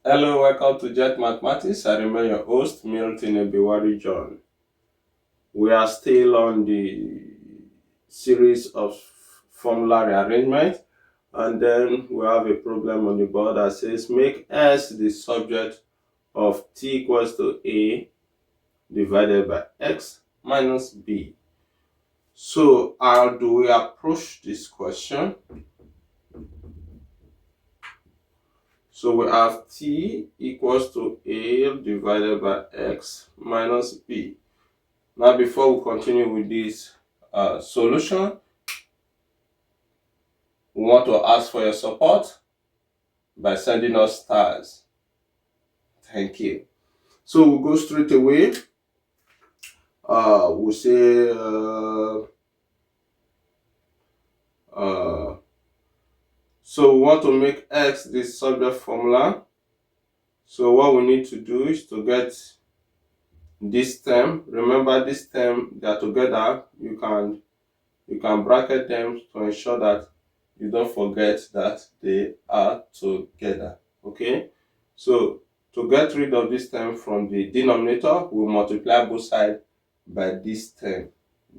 Hello, welcome to Jet Mathematics. I remain your host, Milton Ebiwari John. We are still on the series of formula rearrangement, and then we have a problem on the board that says make S the subject of t equals to A divided by x minus b. So how do we approach this question? So we have t equals to A divided by x minus b. Now, before we continue with this solution, we want to ask for your support by sending us stars. Thank you. So we'll go straight away. We'll say so we want to make x the subject formula. So what we need to do is to get this term. Remember, this term, they are together. You can bracket them to ensure that you don't forget that they are together. Okay, so to get rid of this term from the denominator, we multiply both sides by this term.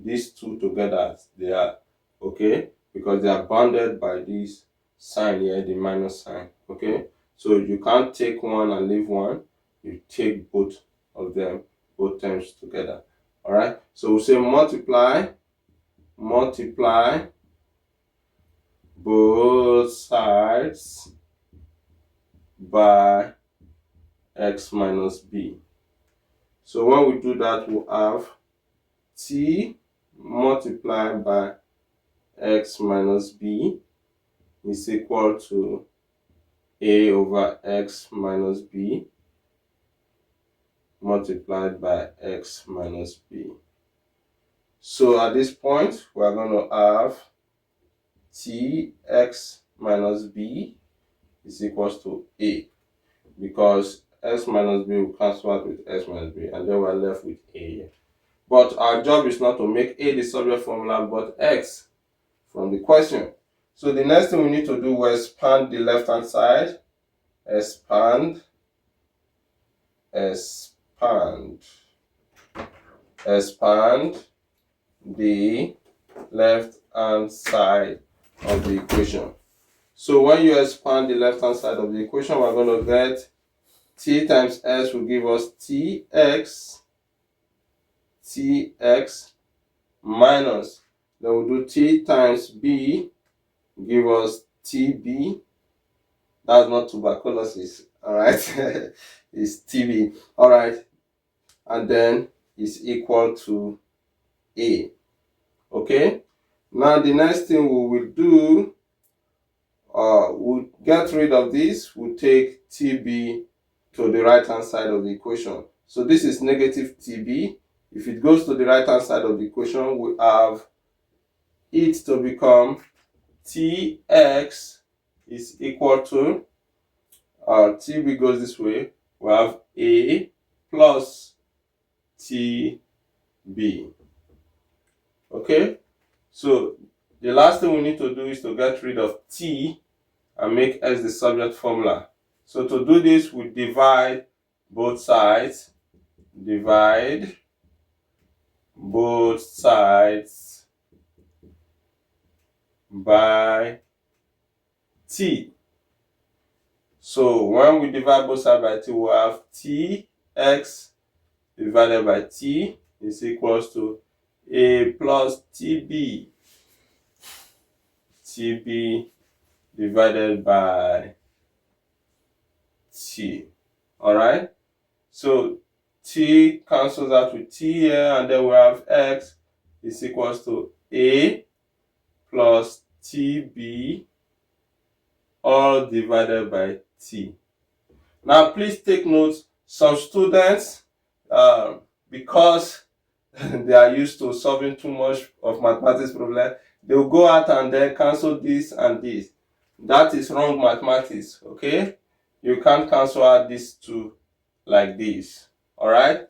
These two together, they are okay because they are bounded by this sign here, the minus sign. Okay, so you can't take one and leave one. You take both of them, both terms together. All right, so we say multiply both sides by x minus b. So when we do that, we'll have t multiplied by x minus b is equal to a over x minus b multiplied by x minus b. So at this point, we're going to have tx minus b is equals to a, because x minus b will cancel out with x minus b, and then we're left with a. But our job is not to make a the subject formula, but x from the question. So the next thing we need to do is expand the left hand side. Expand the left hand side of the equation. So when you expand the left hand side of the equation, we're going to get t times s will give us tx minus, then we'll do t times b, give us tb. That's not tuberculosis, all right? It's tb, all right? And then it's equal to a. Okay, now the next thing we will do, we'll get rid of this. We'll take tb to the right hand side of the equation. So this is negative tb. If it goes to the right hand side of the equation, we have it to become tx is equal to, tb goes this way, we have a plus tb. Okay, so the last thing we need to do is to get rid of t and make s the subject formula. So to do this, we divide both sides. Divide both sides by t. So when we divide both sides by t, we have tx divided by t is equals to a plus tb divided by t. All right, so t cancels out with t here, and then we have x is equals to a plus tb all divided by t. Now please take note, some students, because they are used to solving too much of mathematics problem, they will go out and then cancel this and this. That is wrong mathematics. Okay, you can't cancel out these two like this. All right,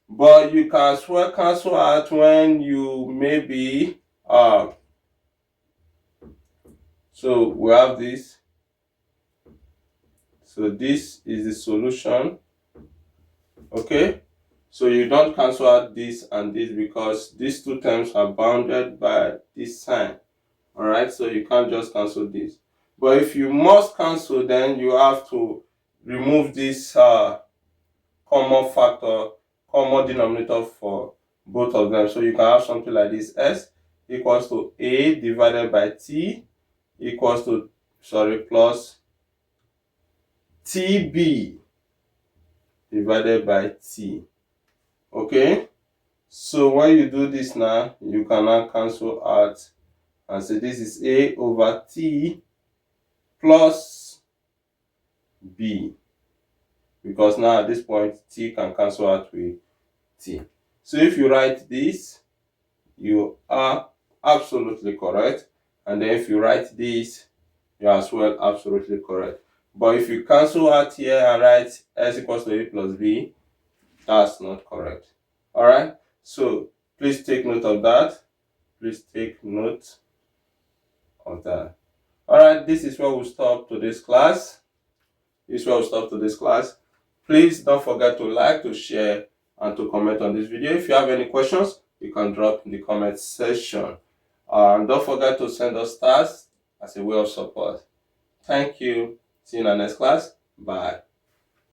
but you can as well cancel out when you maybe so we have this. So this is the solution. Okay, so you don't cancel out this and this because these two terms are bounded by this sign. All right, so you can't just cancel this. But if you must cancel, then you have to remove this common factor, common denominator for both of them. So you can have something like this: s equals to a divided by t equals to, plus tb divided by t. Okay, so when you do this now, you can now cancel out and say this is a over t plus b, because now at this point t can cancel out with t. So if you write this, you are absolutely correct, and then if you write this, you are as well absolutely correct. But if you cancel out here and write s equals to a plus b, that's not correct. All right, so please take note of that. Please take note of that. All right, this is where we'll stop today's class. Please don't forget to like, to share, and to comment on this video. If you have any questions, you can drop in the comment section. And don't forget to send us stars as a way of support. Thank you. See you in our next class. Bye.